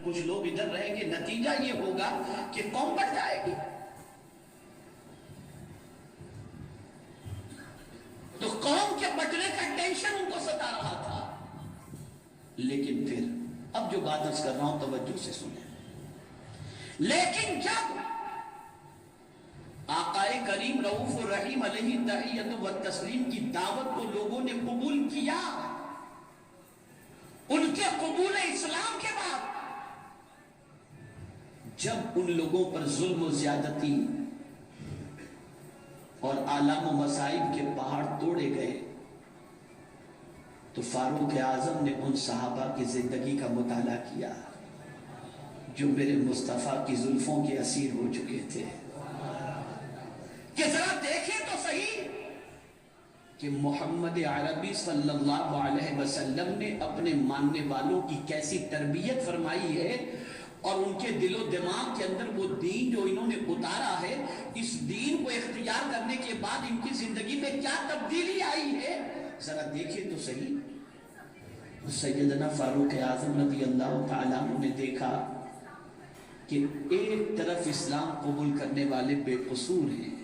کچھ لوگ ادھر رہیں گے، نتیجہ یہ ہوگا کہ قوم بڑھ جائے گی۔ تو قوم کے بٹنے کا ٹینشن ان کو ستا رہا تھا۔ لیکن پھر اب جو بات عرض کر رہا ہوں توجہ سے سنیں، لیکن جب آقا کریم رؤوف الرحیم علیہ تحیت و تسلیم کی دعوت کو لوگوں نے قبول کیا، ان کے قبول اسلام کے بعد جب ان لوگوں پر ظلم و زیادتی اور آلام و مصائب کے پہاڑ توڑے گئے تو فاروق اعظم نے ان صحابہ کی زندگی کا مطالعہ کیا جو میرے مصطفیٰ کی زلفوں کے اسیر ہو چکے تھے، کہ ذرا دیکھیں تو صحیح کہ محمد عربی صلی اللہ علیہ وسلم نے اپنے ماننے والوں کی کیسی تربیت فرمائی ہے، اور ان کے دل و دماغ کے اندر وہ دین جو انہوں نے اتارا ہے، اس دین کو اختیار کرنے کے بعد ان کی زندگی میں کیا تبدیلی آئی ہے، ذرا دیکھیں تو صحیح۔ سیدنا فاروق اعظم رضی اللہ تعالیٰ عنہ نے دیکھا کہ ایک طرف اسلام قبول کرنے والے بے قصور ہیں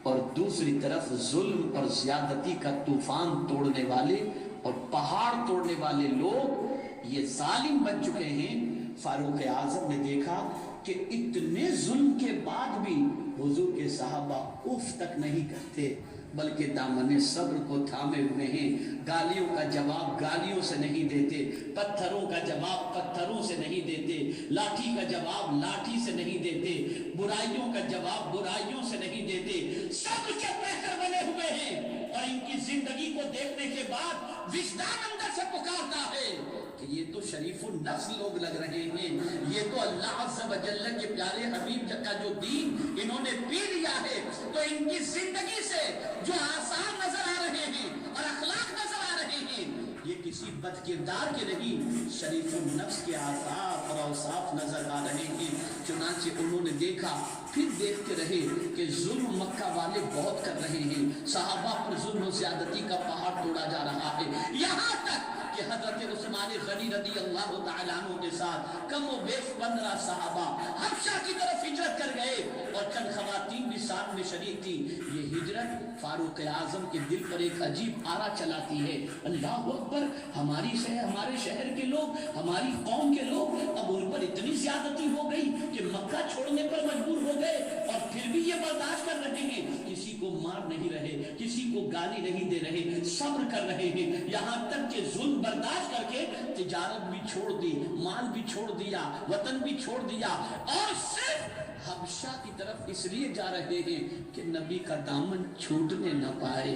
اور دوسری طرف ظلم اور زیادتی کا طوفان توڑنے والے اور پہاڑ توڑنے والے لوگ یہ ظالم بن چکے ہیں۔ فاروق اعظم نے دیکھا کہ اتنے ظلم کے بعد بھی حضور کے صحابہ اف تک نہیں کرتے، بلکہ دامن صبر کو تھامے ہوئے ہیں، گالیوں کا جواب گالیوں سے نہیں دیتے، پتھروں کا جواب پتھروں سے نہیں دیتے، لاٹھی کا جواب لاٹھی سے نہیں دیتے، برائیوں کا جواب برائیوں سے نہیں دیتے، صبر کے پیکر بنے ہوئے ہیں۔ اور ان کی زندگی کو دیکھنے کے بعد وجدان اندر سے پکارتا ہے کہ یہ تو شریف النفس لوگ لگ رہے ہیں، یہ تو اللہ عز و جل کے پیارے حبیب کا جو دین انہوں نے پی لیا ہے، تو ان کی زندگی سے جو آثار نظر آ رہے ہیں اور اخلاق نظر آ رہے ہیں یہ کسی بد کردار کے نہیں، شریف النفس کے آثار اور اوصاف نظر آ رہے ہیں۔ چنانچہ انہوں نے دیکھا، پھر دیکھتے رہے کہ ظلم مکہ والے بہت کر رہے ہیں، صحابہ پر ظلم و زیادتی کا پہاڑ توڑا جا رہا ہے، یہاں تک کہ حضرت عثمان غنی رضی اللہ تعالیٰ عنہ کے ساتھ کم و بیش 15 صحابہ حبشہ کی طرف ہجرت کر گئے اور چند خواتین بھی ساتھ میں شریک تھی۔ یہ ہجرت فاروق اعظم کے دل پر ایک عجیب آرا چلاتی ہے، اللہ اکبر، ہمارے شہر کے لوگ، ہماری قوم کے لوگ اب ان پر اتنی زیادتی ہو گئی کہ مکہ چھوڑنے پر مجبور ہو گئے، اور پھر بھی یہ برداشت کر رہے ہیں، کسی کو مار نہیں رہے، کسی کو گالی نہیں دے رہے، صبر کر رہے ہیں، یہاں تک کہ ظلم برداشت کر کے تجارت بھی چھوڑ دی، مال بھی چھوڑ دیا، وطن بھی چھوڑ دیا، اور صرف حبشہ کی طرف اس لیے جا رہے ہیں کہ نبی کا دامن چھوٹنے نہ پائے،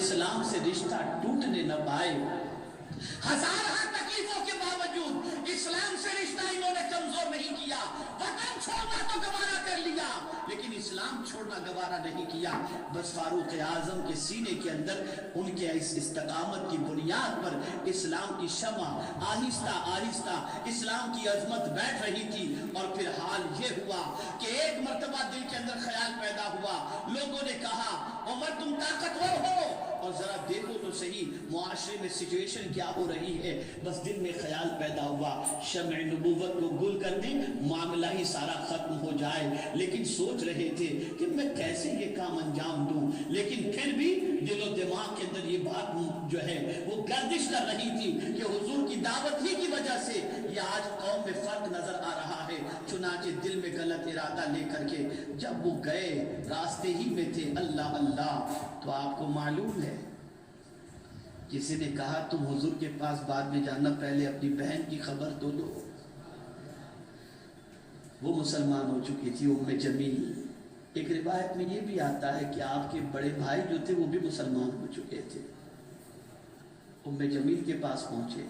اسلام سے رشتہ ٹوٹنے نہ پائے۔ ہزارہ تکلیفوں کے باوجود اسلام سے رشتہ انہوں نے کمزور نہیں کیا، وطن چھوڑنا تو گوارا کر لیا لیکن اسلام چھوڑنا گوارا نہیں کیا۔ بس فاروق اعظم کے سینے کے اندر ان کے اس استقامت کی بنیاد پر اسلام کی شمع آہستہ آہستہ اسلام کی عظمت بیٹھ رہی تھی، اور پھر حال یہ ہوا کہ ایک مرتبہ دل کے اندر خیال پیدا ہوا، لوگوں نے کہا عمر تم طاقتور ہو، اور ذرا دیکھو تو صحیح معاشرے میں سچویشن کیا ہو رہی ہے۔ بس دل میں خیال پیدا ہوا شمع نبوت کو گل کر دیں، معاملہ ہی سارا ختم ہو جائے، لیکن سوچ رہے تھے کہ میں کیسے یہ کام انجام دوں، لیکن پھر بھی دل و دماغ کے اندر یہ بات جو ہے وہ گردش کر رہی تھی کہ حضور کی دعوت ہی کی وجہ سے یہ آج قوم میں فرق نظر آ رہا ہے۔ چنانچہ دل میں غلط ارادہ لے کر کے جب وہ گئے، راستے ہی میں تھے، اللہ اللہ، تو آپ کو معلوم ہے کسی نے کہا تم حضور کے پاس بعد میں جانا، پہلے اپنی بہن کی خبر تو لو۔ وہ مسلمان ہو چکی تھی، ام جمیل۔ ایک روایت میں یہ بھی آتا ہے کہ آپ کے بڑے بھائی جو تھے وہ بھی مسلمان ہو چکے تھے۔ ام جمیل کے پاس پہنچے،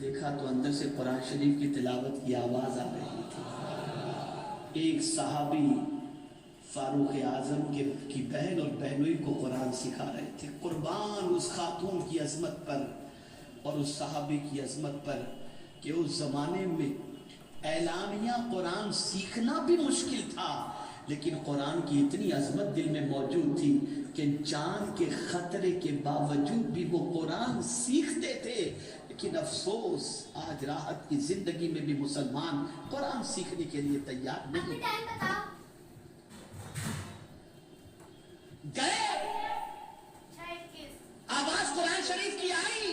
دیکھا تو اندر سے قرآن شریف کی تلاوت کی آواز آ رہی تھی۔ ایک صحابی فاروق اعظم کی بہن اور بہنوئی کو قرآن سکھا رہے تھے۔ قربان اس خاتون کی عظمت پر اور اس صحابی کی عظمت پر کہ اس زمانے میں اعلانیہ قرآن سیکھنا بھی مشکل تھا، لیکن قرآن کی اتنی عظمت دل میں موجود تھی کہ جان کے خطرے کے باوجود بھی وہ قرآن سیکھتے تھے۔ لیکن افسوس آج راحت کی زندگی میں بھی مسلمان قرآن سیکھنے کے لیے تیار نہیں گئے. آواز قرآن شریف کی آئی,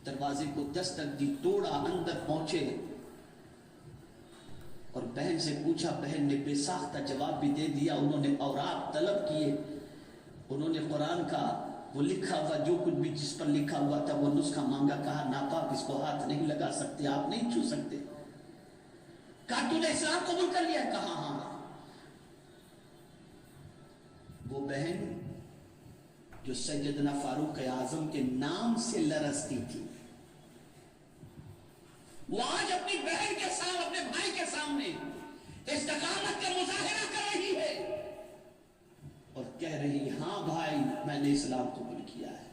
دروازے کو دستک دی, توڑا, اندر پہنچے اور بہن سے پوچھا. بہن نے بے ساختہ جواب بھی دے دیا. انہوں نے اوراق طلب کیے, انہوں نے قرآن کا وہ لکھا ہوا جو کچھ بھی جس پر لکھا ہوا تھا وہ نسخہ مانگا. کہا ناپاک, اس کو ہاتھ نہیں لگا سکتے, آپ نہیں چھو سکتے. کہا تو نے اسلام قبول کر لیا؟ کہا ہاں. وہ بہن جو سیدنا فاروق اعظم کے نام سے لرزتی تھی, وہ آج اپنی بہن کے سامنے, اپنے بھائی کے سامنے استقامت کا مظاہرہ کر رہی ہے اور کہہ رہی ہاں بھائی میں نے اسلام قبول کیا ہے,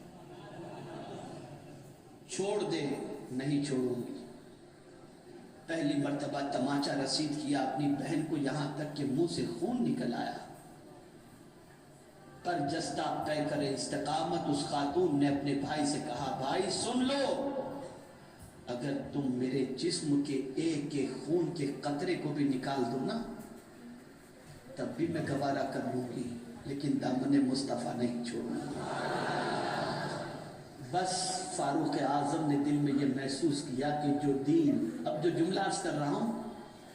چھوڑ دے. نہیں چھوڑوں گی. پہلی مرتبہ تماچا رسید کیا اپنی بہن کو, یہاں تک کہ منہ سے خون نکل آیا. پر جستہ طے کرے استقامت. اس خاتون نے اپنے بھائی سے کہا بھائی سن لو, اگر تم میرے جسم کے ایک خون کے قطرے کو بھی نکال دو نا تب بھی میں گوارا کر لوں گی, لیکن دامن مصطفیٰ نہیں چھوڑوں گا. بس فاروق اعظم نے دل میں یہ محسوس کیا کہ جو دین, اب جو جملہ عرض کر رہا ہوں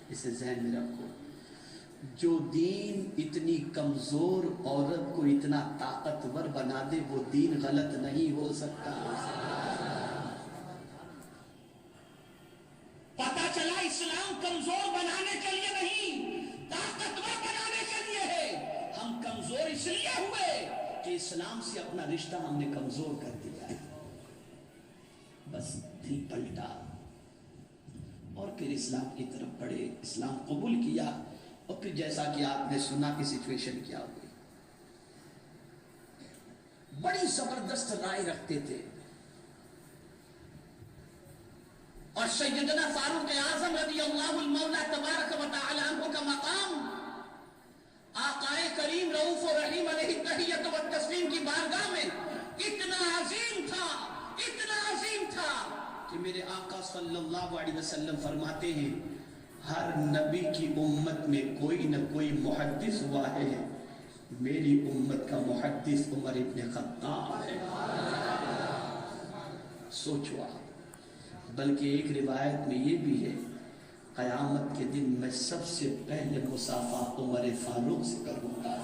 اسے ذہن میں رکھو, جو دین اتنی کمزور عورت کو اتنا طاقتور بنا دے وہ دین غلط نہیں ہو سکتا. پتا چلا اسلام کمزور بنانے کے لیے نہیں, طاقتور بنانے کے لیے ہے. ہم کمزور اس لیے ہوئے کہ اسلام سے اپنا رشتہ ہم نے کمزور کر دیا ہے. بس دل پلٹا اور پھر اسلام کی طرف بڑھے, اسلام قبول کیا. اور پھر جیسا کہ آپ نے سنا کہ سچویشن کیا ہوئی, بڑی زبردست رائے رکھتے تھے. اور سیدنا فاروق اعظم رضی اللہ المولا تبارک و تعالی عنہ کا مقام آقائے کریم رؤوف و رحیم علیہ التحیۃ و التسلیم کی بارگاہ میں اتنا عظیم تھا, اتنا عظیم تھا کہ میرے آقا صلی اللہ علیہ وسلم فرماتے ہیں ہر نبی کی امت میں کوئی نہ کوئی محدث ہوا ہے, میری امت کا محدث عمر ابن خطاب ہے. سوچو آپ. بلکہ ایک روایت میں یہ بھی ہے قیامت کے دن میں سب سے پہلے مصافحہ عمر فاروق سے کروں گا.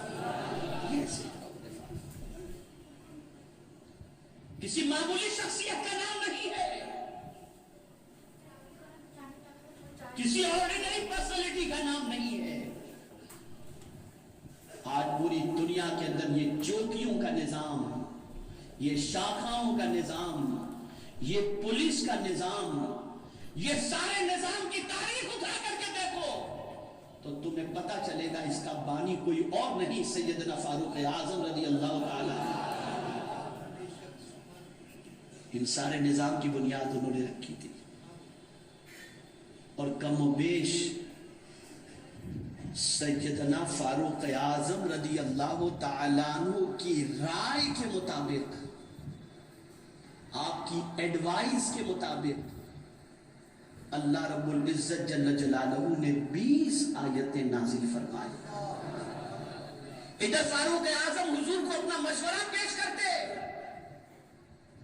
کسی معمولی شخصیت کا نام نہیں ہے, کسی آرڈینری پرسنالٹی کا نام نہیں ہے. آج پوری دنیا کے اندر یہ چوکیوں کا نظام, یہ شاخاؤں کا نظام, یہ پولیس کا نظام, یہ سارے نظام کی تاریخ اٹھا کر کے دیکھو تو تمہیں پتا چلے گا اس کا بانی کوئی اور نہیں سیدنا فاروق اعظم رضی اللہ تعالی. ان سارے نظام کی بنیاد انہوں نے رکھی تھی. اور کم و بیش سیدنا فاروق اعظم رضی اللہ تعالیٰ عنہ کی رائے کے مطابق, آپ کی ایڈوائز کے مطابق اللہ رب العزت جل جلالہ نے 20 آیتیں نازل فرمائی. ادھر فاروق اعظم حضور کو اپنا مشورہ پیش کرتے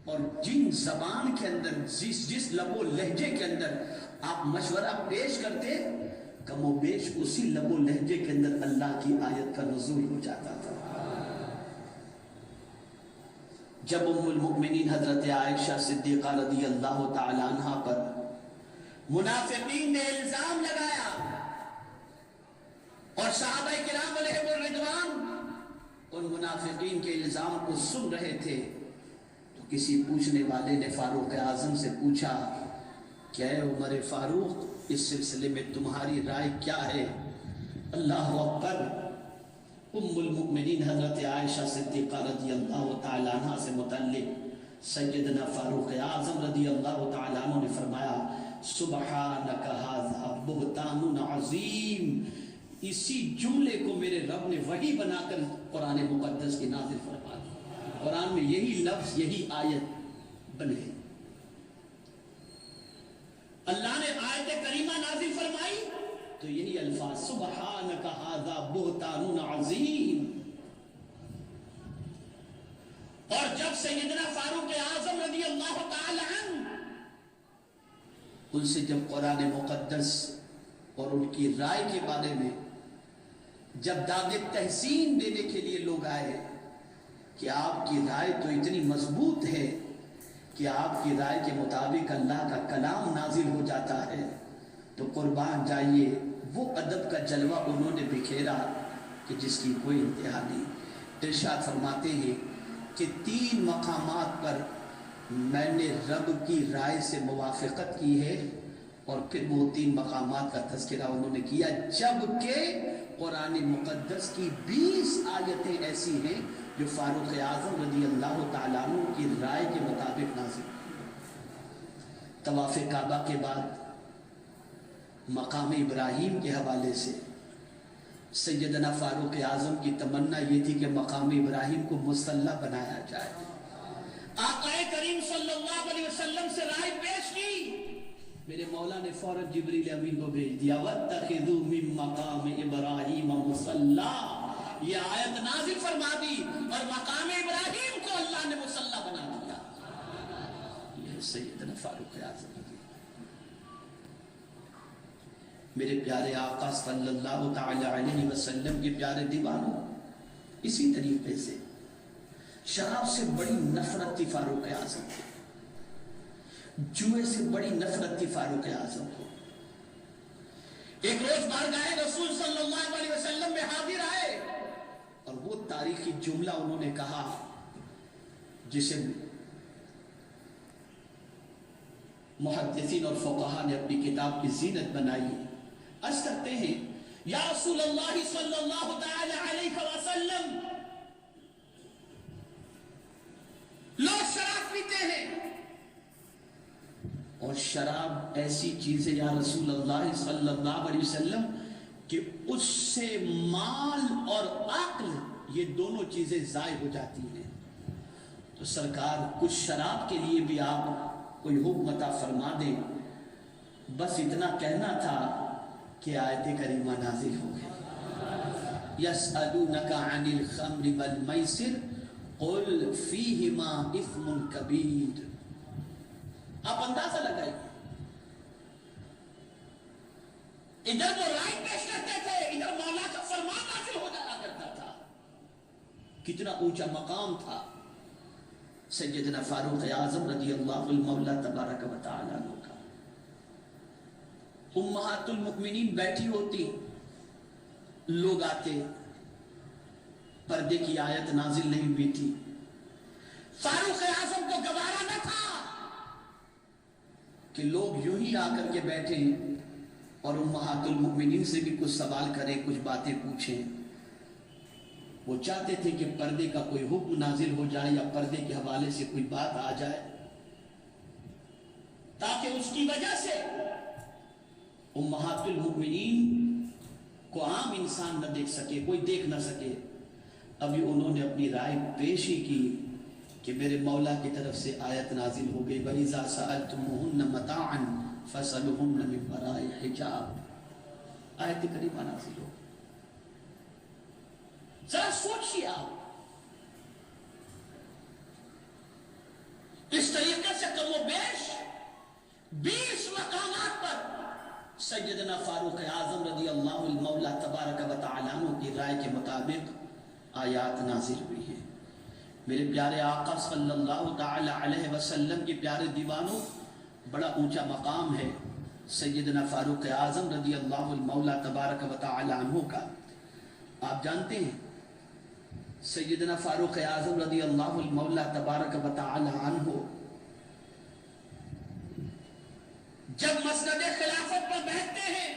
اور جن زبان کے اندر, جس لب و لہجے کے اندر آپ مشورہ پیش کرتے کم و بیش اسی لب و لہجے کے اندر اللہ کی آیت کا نزول ہو جاتا تھا. جب ام المؤمنین حضرت عائشہ صدیقہ رضی اللہ تعالی عنہ پر منافقین نے الزام لگایا اور صحابہ کرام علیہم الرضوان ان منافقین کے الزام کو سن رہے تھے تو کسی پوچھنے والے نے فاروق اعظم سے پوچھا کہ اے عمر فاروق اس سلسلے میں تمہاری رائے کیا ہے؟ اللہ اکبر. ام المؤمنین حضرت عائشہ صدیقہ رضی اللہ تعالی عنہ سے متعلق سیدنا فاروق اعظم رضی اللہ تعالی عنہ نے فرمایا سبحانک ھذا بہتان عظیم. اسی جملے کو میرے رب نے وحی بنا کر قرآن مقدس کی نازل فرما دی. قرآن میں یہی لفظ, یہی آیت بنے۔ اللہ نے آیت کریمہ نازل فرمائی تو یہی الفاظ سبحانک ھذا بہتان عظیم۔ اور جب سیدنا فاروق اعظم رضی اللہ تعالی عنہ ان سے جب قرآن مقدس اور ان کی رائے کے بارے میں جب داد تحسین دینے کے لیے لوگ آئے کہ آپ کی رائے تو اتنی مضبوط ہے کہ آپ کی رائے کے مطابق اللہ کا کلام نازل ہو جاتا ہے، تو قربان جائیے وہ ادب کا جلوہ انہوں نے بکھیرا کہ جس کی کوئی انتہا نہیں۔ ارشاد فرماتے ہیں کہ 3 مقامات پر میں نے رب کی رائے سے موافقت کی ہے، اور پھر وہ 3 مقامات کا تذکرہ انہوں نے کیا، جبکہ قرآن مقدس کی 20 آیتیں ایسی ہیں جو فاروق اعظم رضی اللہ تعالیٰ عنہ کی رائے کے مطابق نازل ہوئی۔ طواف کعبہ کے بعد مقام ابراہیم کے حوالے سے سیدنا فاروق اعظم کی تمنا یہ تھی کہ مقام ابراہیم کو مصلی بنایا جائے۔ آقا کریم صلی اللہ علیہ وسلم سے رائے پیش کی، میرے مولا نے فوراً جبریل امین کو بھیج دیا وَاتَّخِذُوا مِن مَّقَامِ إِبْرَاهِيمَ مُصَلًّى، یہ آیت نازل فرما دی اور مقام ابراہیم کو اللہ نے مصلی بنا دیا۔ یہ سیدنا فاروق اعظم۔ میرے پیارے آقا صلی اللہ تعالی علیہ وسلم کے پیارے دیوانوں، اسی طریقے سے شراب سے بڑی نفرت تھی فاروق اعظم کو، جوئے سے بڑی نفرت تھی فاروق اعظم کو۔ ایک روز بارگاہ رسول صلی اللہ علیہ وسلم میں حاضر آئے اور وہ تاریخی جملہ انہوں نے کہا جسے محدثین اور فقہا نے اپنی کتاب کی زینت بنائی۔ عرض کرتے ہیں یا رسول اللہ صلی اللہ تعالی علیہ وسلم، لوگ شراب پیتے ہیں، اور شراب ایسی چیز ہے یا رسول اللہ صلی اللہ علیہ وسلم کہ اس سے مال اور عقل یہ دونوں چیزیں ضائع ہو جاتی ہیں، تو سرکار کچھ شراب کے لیے بھی آپ کوئی حکم عطا فرما دیں۔ بس اتنا کہنا تھا کہ آیت کریمہ نازل ہو گئی یسألونک عن الخمر والمیسر قل فیہما اثم کبیر۔ آپ اندازہ لگائیے، ادھر وہ رائے پیش کرتے تھے، ادھر مولا کا فرمان نازل ہو جایا کرتا تھا۔ کتنا اونچا مقام تھا سیدنا فاروق اعظم رضی اللہ المولا تبارک و تعالی عنہ کا۔ امہات المؤمنین بیٹھی ہوتی، لوگ آتے، پردے کی آیت نازل نہیں ہوئی تھی، فاروق اعظم کو گوارا نہ تھا کہ لوگ یوں ہی آ کر کے بیٹھے اور امہات المؤمنین سے بھی کچھ سوال کریں، کچھ باتیں پوچھیں۔ وہ چاہتے تھے کہ پردے کا کوئی حکم نازل ہو جائے یا پردے کے حوالے سے کوئی بات آ جائے تاکہ اس کی وجہ سے امہات المؤمنین کو عام انسان نہ دیکھ سکے، کوئی دیکھ نہ سکے۔ ابھی انہوں نے اپنی رائے پیش ہی کی کہ میرے مولا کی طرف سے آیت نازل ہو گئی وَإِذَا سَأَلْتُمُوهُنَّ مَتَاعًا فَاسْأَلُوهُنَّ مِن وَرَاءِ حِجَابٍ، آیت کریمہ نازل ہو۔ ذرا سوچیے آپ، اس طریقے سے کم و بیش 20 مقامات پر سیدنا فاروق اعظم رضی اللہ المولا تبارک و تعالی عنہ کی رائے کے مطابق آیات نازل ہوئی ہیں۔ میرے پیارے آقا صلی اللہ تعالی علیہ وسلم کے پیارے دیوانوں، بڑا اونچا مقام ہے سیدنا فاروق اعظم رضی اللہ المولا تبارک و تعالی عنہ کا۔ آپ جانتے ہیں سیدنا فاروق اعظم رضی اللہ المولا تبارک و تعالی عنہ جب مسند خلافت پر بیٹھتے ہیں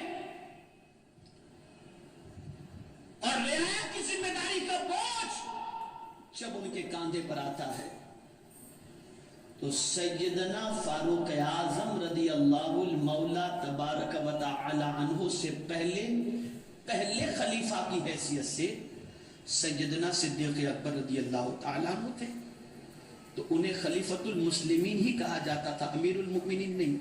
اور رعایت کی ذمہ داری کا بوجھ جب ان کے کاندھے پر آتا ہے تو سیدنا فاروق اعظم رضی اللہ المولا تبارک و تعالی عنہ سے پہلے خلیفہ کی حیثیت سے سیدنا صدیق اکبر رضی اللہ تعالیٰ عنہ تھے۔ تو انہیں خلیفۃ المسلمین ہی کہا جاتا تھا، امیر المؤمنین نہیں.